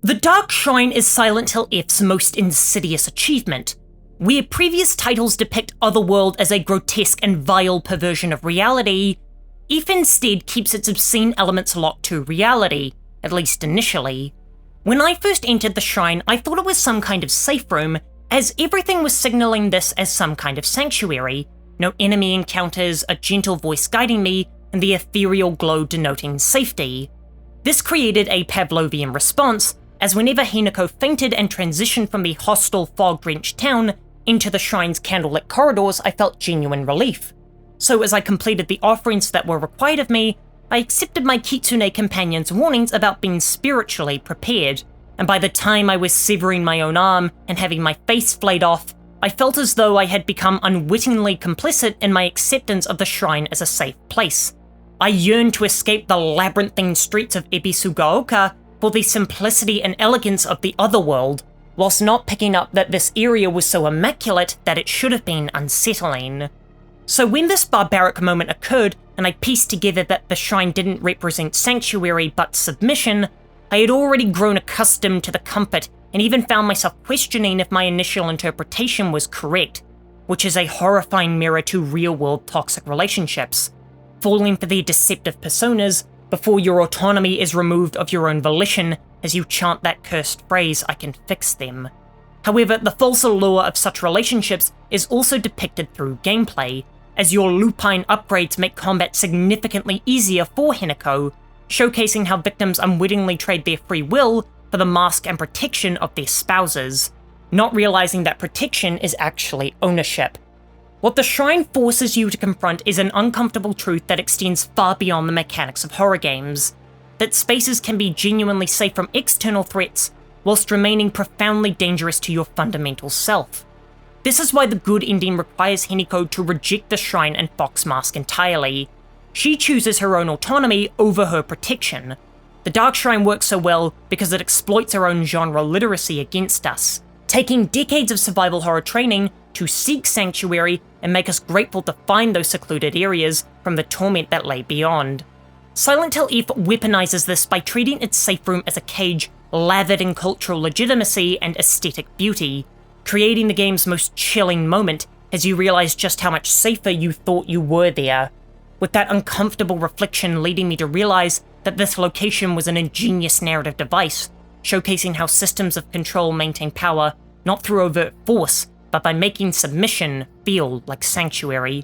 The Dark Shrine is Silent Hill F's most insidious achievement. Where previous titles depict Otherworld as a grotesque and vile perversion of reality, F instead keeps its obscene elements locked to reality, at least initially. When I first entered the shrine, I thought it was some kind of safe room, as everything was signaling this as some kind of sanctuary. No enemy encounters, a gentle voice guiding me, and the ethereal glow denoting safety. This created a Pavlovian response, as whenever Hinako fainted and transitioned from the hostile, fog-drenched town into the shrine's candlelit corridors, I felt genuine relief. So as I completed the offerings that were required of me, I accepted my Kitsune companion's warnings about being spiritually prepared, and by the time I was severing my own arm and having my face flayed off, I felt as though I had become unwittingly complicit in my acceptance of the shrine as a safe place. I yearned to escape the labyrinthine streets of Ebisugaoka for the simplicity and elegance of the Otherworld, whilst not picking up that this area was so immaculate that it should have been unsettling. So when this barbaric moment occurred, and I pieced together that the shrine didn't represent sanctuary but submission, I had already grown accustomed to the comfort and even found myself questioning if my initial interpretation was correct, which is a horrifying mirror to real-world toxic relationships, falling for their deceptive personas before your autonomy is removed of your own volition as you chant that cursed phrase, "I can fix them." However, the false allure of such relationships is also depicted through gameplay, as your lupine upgrades make combat significantly easier for Hinako, showcasing how victims unwittingly trade their free will for the mask and protection of their spouses, not realizing that protection is actually ownership. What the shrine forces you to confront is an uncomfortable truth that extends far beyond the mechanics of horror games, that spaces can be genuinely safe from external threats, whilst remaining profoundly dangerous to your fundamental self. This is why the good ending requires Hinako to reject the shrine and Fox Mask entirely. She chooses her own autonomy over her protection. The Dark Shrine works so well because it exploits our own genre literacy against us, taking decades of survival horror training to seek sanctuary and make us grateful to find those secluded areas from the torment that lay beyond. Silent Hill F weaponizes this by treating its safe room as a cage lathered in cultural legitimacy and aesthetic beauty, creating the game's most chilling moment as you realize just how much safer you thought you were there, with that uncomfortable reflection leading me to realize that this location was an ingenious narrative device, showcasing how systems of control maintain power not through overt force, but by making submission feel like sanctuary.